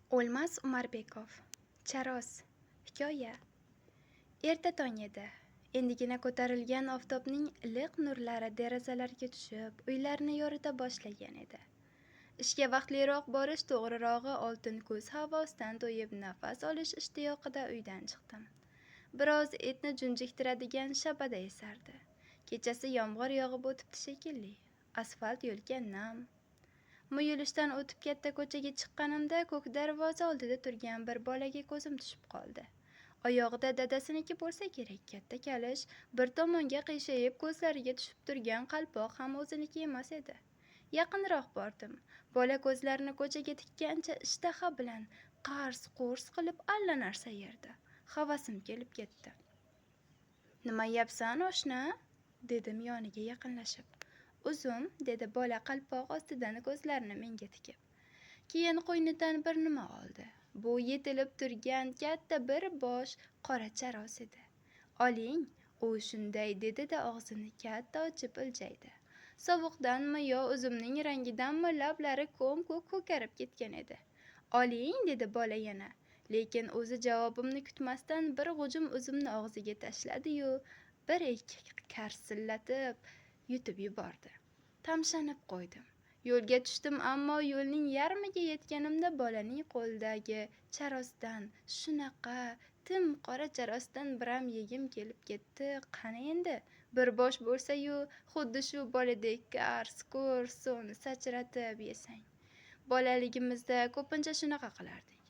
O'lmas Umarbekov. Charos. Hikoya. Erta tong edi. Endigina ko'tarilgan oftobning iliq nurlari derazalarga tushib, uylarni yorita boshlagan edi. Ishga vaqtliroq borish to'g'rirog'i oltin kuz havosidan to'yib nafas olish ishtiyoqida uydan chiqdim. Biroz etni junjiktiradigan shabada esardi. Kechasi yomg'ir yog'ib o'tibdi shekilli. Asfalt yo'lga nam. Muyulishdan o'tib katta ko'chaga chiqqanimda ko'k darvoza oldida turgan bir bolaga ko'zim tushib qoldi. Oyog'ida dadasiniki bo'lsa kerak, katta kalish, bir tomonga qiyshayib ko'zlariga tushib turgan qalpoq ham o'ziniki emas edi. Yaqinroq bordim. Bola ko'zlarini ko'chaga tikkancha ishtaha bilan qars-qurs qilib allanarsa yerdi. Havasim kelib ketdi. "Nima yeyapsan, oshna?" dedim yoniga yaqinlashib. "Uzum", dedi bola qalpoq ostidan ko'zlarini menga tikib. Keyin qo'ynidan bir nima oldi. Bu yetilib turgan katta bir bosh qora charos edi. "Oling", u shunday dedi-da og'zini katta ochib iljaydi. Sovuqdanmi yo uzumning rangidanmi lablari ko'm-ko'k ko'karib ketgan edi. "Oling", dedi bola yana. Lekin o'zi javobimni kutmasdan bir g'ujum uzumni og'ziga tashladi-yu, bir-ikki karsillatib yutib yubordi. Tamshanib qo'ydim. Yo'lga tushdim, ammo yo'lning yarmiga yetganimda bolaning qo'lidagi charosdan, shunaqa tim qora charosdan biram yegim kelib ketdi. Qani endi, bir bosh bo'lsa-yu, xuddi shu boladek kars-kurs suvni sachratib yesang. Bolaligimizda ko'pincha shunaqa qilardik.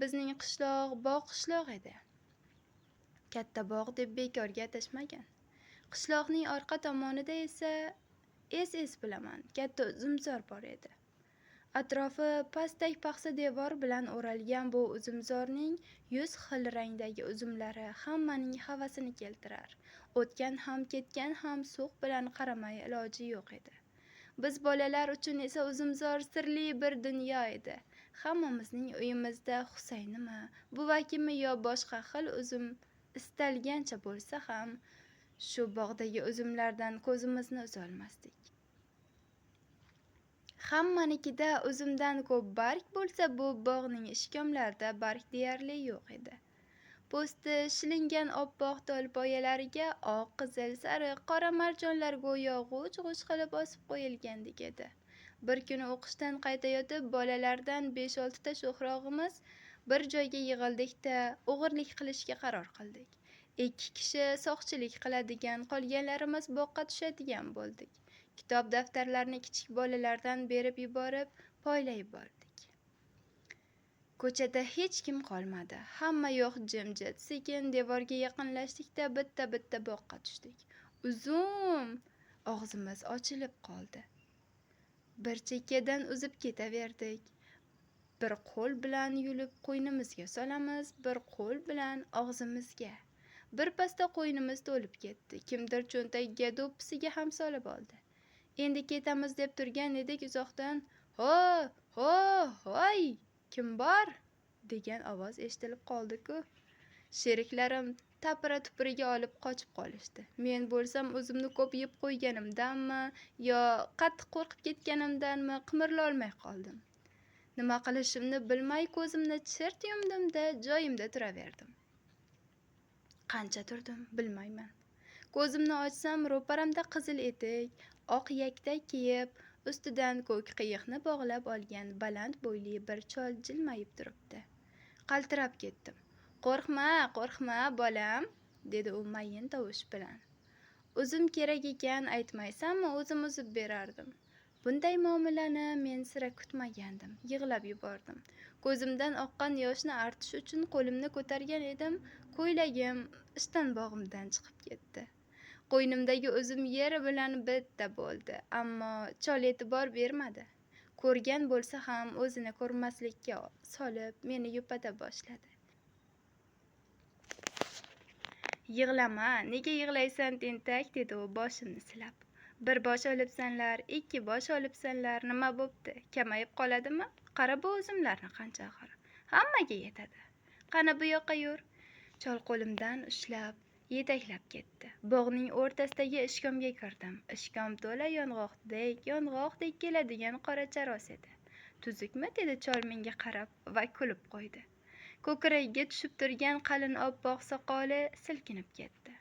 Bizning qishloq bog' qishloq edi. Katta bog' deb bekorga atashmagan. Qishloqning orqa tomonida esa es bilaman, katta uzumzor bor edi. Atrofi pastak paxsa devor bilan o'ralgan bu uzumzorning 100 xil rangdagi uzumlari hammaning havasini keltirar. O'tgan ham ketgan ham sug' bilan qaramay iloji yo'q edi. Biz bolalar uchun esa uzumzor sirli bir dunyo edi. Hammamizning uyimizda Husaynimi, buvakimi yo boshqa xil uzum istalgancha bo'lsa ham shu bog'dagi uzumlardan ko'zimizni uzolmasdik. Hammanikida uzumdan ko'p barg bo'lsa, bu bog'ning ishkomlarida barg deyarli yo'q edi. Po'sti shilingan oppoq tolpoyalariga oq, qizil, sariq, qora marjonlar go'yo g'uj-g'uj qilib osib qo'yilgandek edi. Bir kuni o'qishdan qaytayotib, bolalardan 5-6 ta sho'xrog'imiz bir joyga yig'ildik-da, o'g'irlik qilishga qaror qildik. 2 kishi soqchilik qiladigan, qolganlarimiz boqqa tushadigan bo'ldik. Kitob daftarlarni kichik bolalardan berib yuborib, poylay bordik. Ko'chada hech kim qolmadi. Hamma yoq jimjit. Sekin devorga yaqinlashdik-da, bitta-bitta boqqa tushdik. "Uzum!" Og'zimiz ochilib qoldi. Bir chekkadan uzib ketaverdik. Bir qo'l bilan yulib qo'ynimizga solamiz, bir qo'l bilan og'zimizga. Bir pasda qo'ynimiz to'lib ketdi. Kimdir cho'ntagiga do'ppisiga ham solib oldi. Endi ketamiz deb turgan edik, uzoqdan "Ho, ho, hoy! Kim bor?" degan ovoz eshitilib qoldi-ku. Sheriklarim tapira-tupiriga olib qochib qolishdi. Men bo'lsam o'zimni ko'p yeb qo'yganimdanmi yo qattiq qo'rqib ketganimdanmi qimirlolmay qoldim. Nima qilishimni bilmay ko'zimni chirt yumdim-da, joyimda turaverdim. Qancha turdim, bilmayman. Ko'zimni ochsam, ro'paramda qizil etek, oq yaktak kiyib, ustidan ko'k qiyiqni bog'lab olgan baland bo'yli bir chol jilmayib turibdi. Qaltirab ketdim. "Qo'rqma, qo'rqma, bolam", dedi u mayin tovush bilan. "Uzum kerak ekan, aytmaysanmi, o'zim uzib berardim." Bunday muomalani men sira kutmagandim. Yig'lab yubordim. Ko'zimdan oqqan yoshni artish uchun qo'limni ko'targan edim, ko'ylagim ishton bog'imdan chiqib ketdi. Qo'ynimdagi uzum yeri bilan bitta bo'ldi, ammo chol e'tibor bermadi. Ko'rgan bo'lsa ham o'zini ko'rmaslikka solib meni yupata boshladi. "Yig'lama, nega yig'laysan tentak", dedi u boshimni silab. "Bir bosh olibsanlar, 2 bosh olibsanlar, nima bo'pti? Kamayib qoladimi? Qara bu uzumlarni qancha axir. Hammaga yetadi. Qani bu yoqqa yur." Chol qo'limdan ushlab yetaklab ketdi. Bog'ning o'rtasidagi ishkomga kirdim. Ishkom to'la yong'oqdek keladigan qora charos edi. Tuzukmi? Dedi chol menga qarab va kulib qo'ydi. Ko'kragiga tushib turgan qalin oppoq soqoli silkinib ketdi.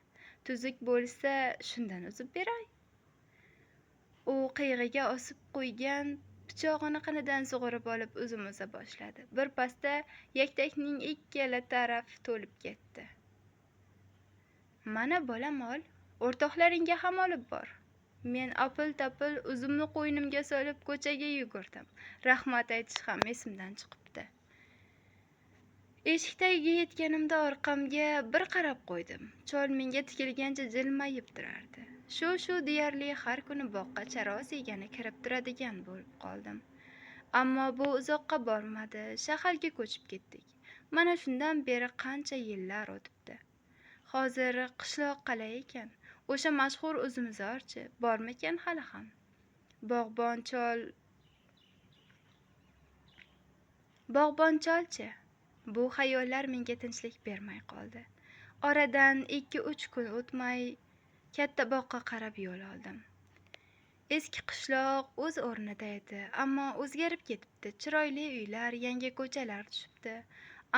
Tuzuk bo'lsa, shundan uzib beray. U qiyg'iga osib qo'ygan pichog'ini qinidan sug'urib olib uzum uza boshladi. Birpasda yaktakning ikkala tarafi to'lib ketdi. Mana bolam ol, o'rtoqlaringga ham olib bor. Men apil-tapil uzumni qo'ynimga solib ko'chaga yugurdim. Rahmat aytish ham esimdan chiqibdi. Eshik tagiga yetganimda orqamga bir qarab qo'ydim. Chol menga tikilgancha jilmayib turardi. Shu deyarli har kuni boqqa charos yegani kirib turadigan bo'lib qoldim. Ammo bu uzoqqa bormadi. Shaharga ko'chib ketdik. Mana shundan beri qancha yillar o'tibdi. Hozir qishloq qalay ekan? O'sha mashhur uzumzorchi bormikan hali ham? Bog'bon cholchi? Bu xayollar menga tinchlik bermay qoldi. Oradan 2-3 kun o'tmay katta bog'qa qarab yo'l oldim. Eski qishloq o'z o'rnida edi, ammo o'zgarib ketibdi. Chiroyli uylar, yangi ko'chalar tushibdi.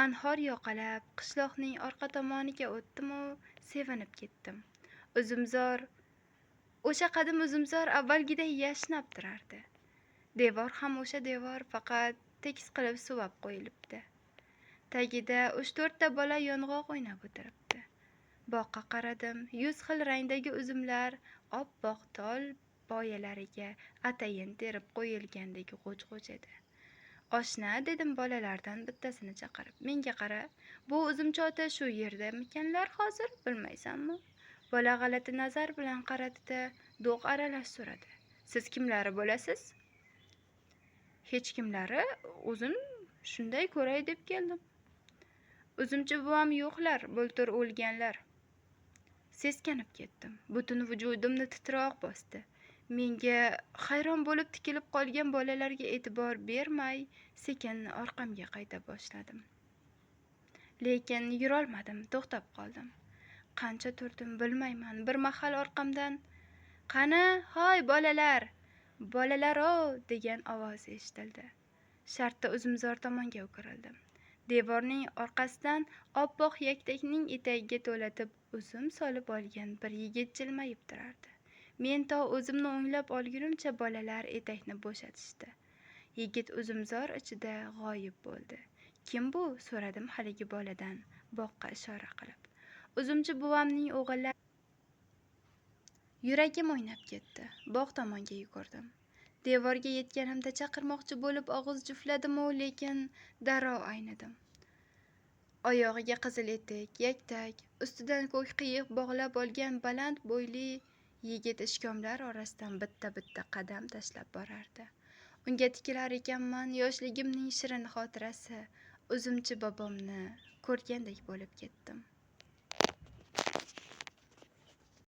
Anhor yoqalab qishloqning orqa tomoniga o'tdim-u, sevinib ketdim. O'sha qadim uzumzor avvalgiday yashnab turardi. Devor ham o'sha devor, faqat tekis qilib suvab qo'yilibdi. Tagida 3-4 ta bola yong'oq o'ynab o'tiribdi. Boqqa qaradim. 100 xil rangdagi uzumlar oppoq tol boyalariga atayin terib qo'yilgandek g'uj-g'uj edi. Oshna, dedim bolalardan bittasini chaqirib. Menga qara, bu uzumchi ota shu yerdamikanlar hozir, bilmaysanmi? Bola g'alati nazar bilan qaradi-da, do'q aralash so'radi. Siz kimlari bo'lasiz? Hech kimlari, o'zim shunday ko'ray deb keldim. Uzumchi buvam yo'qlar, bultur o'lganlar. Seskanib ketdim. Butun vujudimni titroq bosdi. Menga hayron bo'lib tikilib qolgan bolalarga e'tibor bermay, sekin orqamga qayta boshladim. Lekin yurolmadim, to'xtab qoldim. Qancha turdim bilmayman. Bir mahal orqamdan "Qani, hoy bolalar! Bolalar-o!" degan ovoz eshitildi. Shartta uzumzor tomonga o'girildim. Devorning orqasidan oppoq yaktakning etagiga to'latib uzum solib olgan bir yigit jilmayib turardi. Men to o'zimni o'nglab olgunimcha bolalar etakni bo'shatishdi. Yigit uzumzor ichida g'oyib bo'ldi. Kim bu? So'radim haligi boladan, boqqa ishora qilib. Uzumchi buvamning o'g'illari. Yuragim o'ynab ketdi. Bog' tomonga yugurdim. Devorga yetganimda chaqirmoqchi bo'lib og'iz jufladim-u, lekin darrov aynidim. Oyog'iga qizil etek, yaktak, ustidan ko'k qiyiq bog'lab olgan baland bo'yli yigit ishkomlar orasidan bitta-bitta qadam tashlab borardi. Unga tikilar ekanman, yoshligimning shirin xotirasi, uzumchi bobomni ko'rgandek bo'lib ketdim.